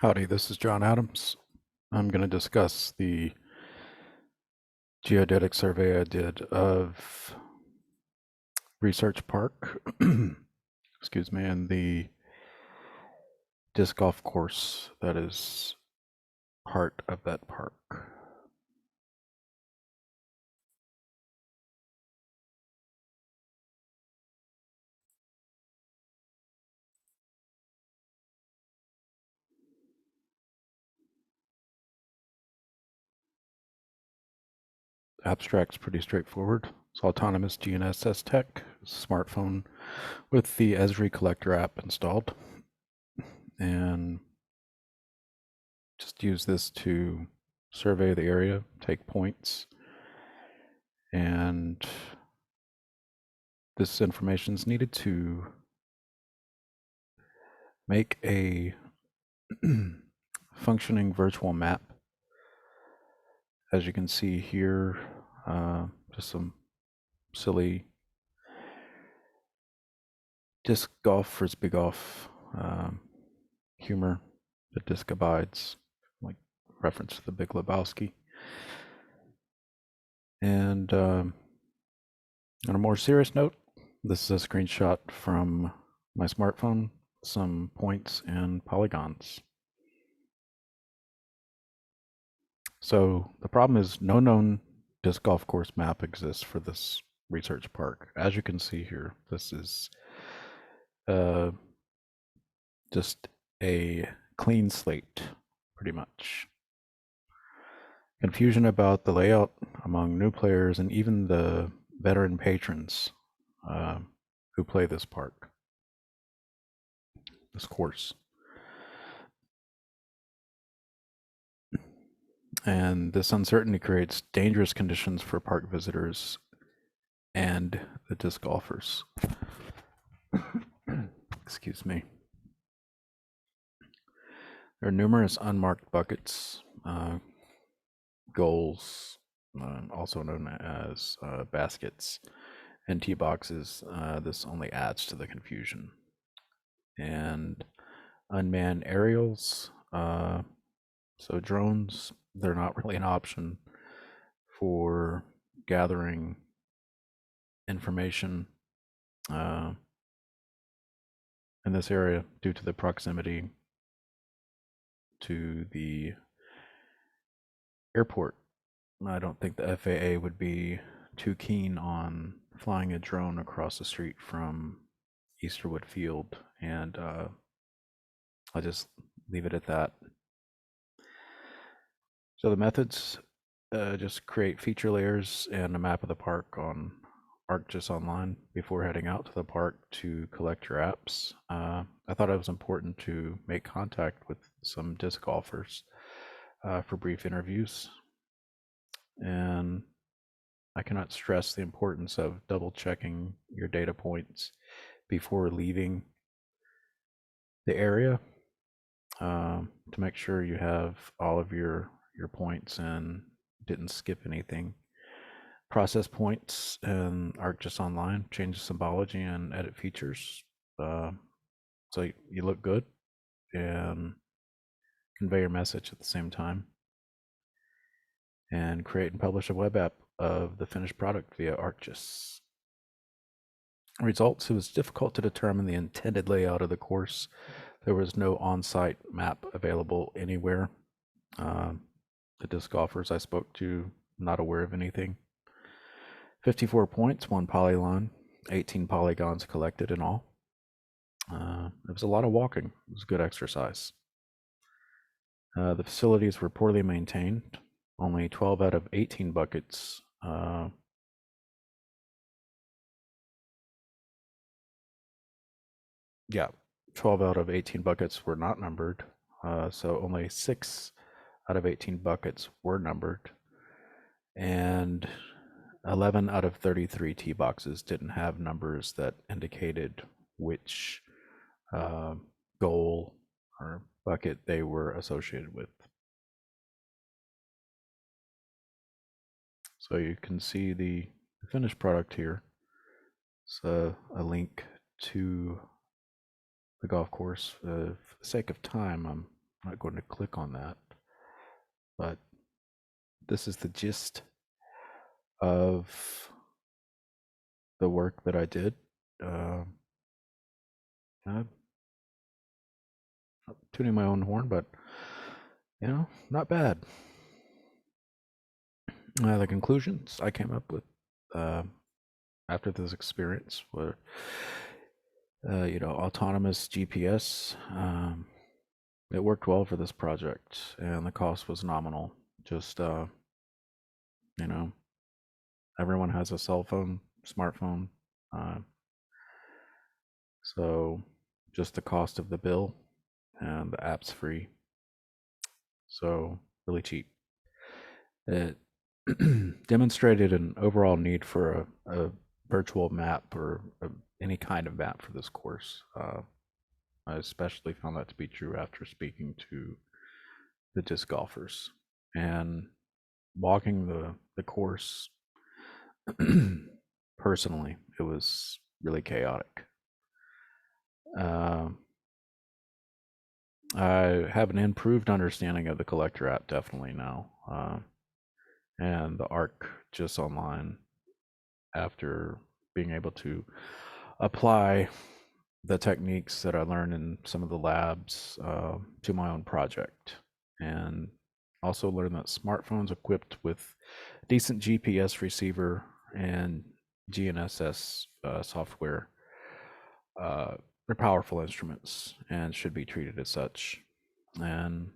Howdy, this is John Adams. I'm going to discuss the geodetic survey I did of Research Park, excuse me, and the disc golf course that is part of that park. Abstract's pretty straightforward. It's autonomous GNSS tech, smartphone with the Esri collector app installed, and just use this to survey the area, take points, and this information is needed to make a functioning virtual map. As you can see here, just some silly disc golf, frisbee golf humor. The disc abides, like reference to the Big Lebowski. And on a more serious note, this is a screenshot from my smartphone, some points and polygons. So the problem is no known disc golf course map exists for this research park. As you can see here, this is just a clean slate, pretty much. Confusion about the layout among new players and even the veteran patrons who play this park, this course. And this uncertainty creates dangerous conditions for park visitors and the disc golfers. Excuse me. There are numerous unmarked buckets, goals, also known as baskets, and tee boxes. This only adds to the confusion. And unmanned aerials, so drones, they're not really an option for gathering information in this area due to the proximity to the airport. I don't think the FAA would be too keen on flying a drone across the street from Easterwood Field, and I'll just leave it at that. So the methods, just create feature layers and a map of the park on ArcGIS Online before heading out to the park to collect your apps. I thought it was important to make contact with some disc golfers for brief interviews. And I cannot stress the importance of double checking your data points before leaving the area to make sure you have all of your points and didn't skip anything. Process points in ArcGIS Online, change symbology and edit features so you look good and convey your message at the same time. And create and publish a web app of the finished product via ArcGIS. Results: it was difficult to determine the intended layout of the course. There was no on-site map available anywhere. The disc golfers I spoke to, not aware of anything. 54 points, 1 polygon, 18 polygons collected in all. It was a lot of walking. It was good exercise. The facilities were poorly maintained. Only 12 out of 18 buckets yeah, 12 out of 18 buckets were not numbered. So only 6 out of 18 buckets were numbered. And 11 out of 33 tee boxes didn't have numbers that indicated which goal or bucket they were associated with. So you can see the finished product here. So a link to the golf course. For the sake of time, I'm I'm not going to click on that, but this is the gist of the work that I did. I'm not tuning my own horn, but not bad. The conclusions I came up with uh, after this experience were, autonomous GPS. It worked well for this project, and the cost was nominal. Just, you know, everyone has a cell phone, smartphone, uh, so just the cost of the bill, and the app's free, so really cheap. It demonstrated an overall need for a virtual map or any kind of map for this course. I especially found that to be true after speaking to the disc golfers and walking the course. Personally, it was really chaotic. Uh, I have an improved understanding of the collector app definitely now, and the ARC just online after being able to apply the techniques that I learned in some of the labs to my own project, and also learned that smartphones equipped with decent GPS receiver and GNSS software are powerful instruments and should be treated as such. And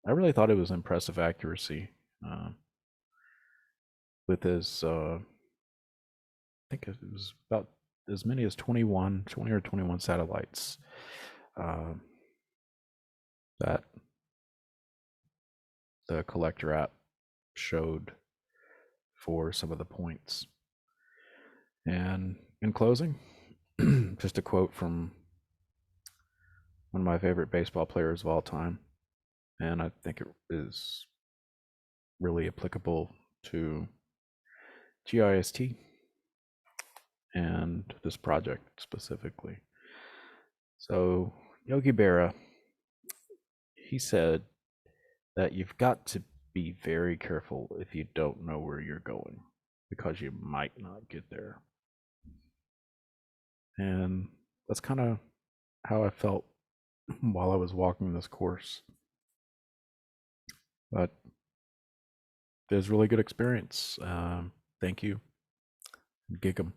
I really thought it was impressive accuracy with his, I think it was about as many as 20 or 21 satellites uh, that the collector app showed for some of the points. And in closing, just a quote from one of my favorite baseball players of all time, and I think it is really applicable to GIST and this project specifically. So, Yogi Berra, he said that you've got to be very careful if you don't know where you're going because you might not get there. And that's kind of how I felt while I was walking this course. But it was a really good experience. Thank you. Gig 'em.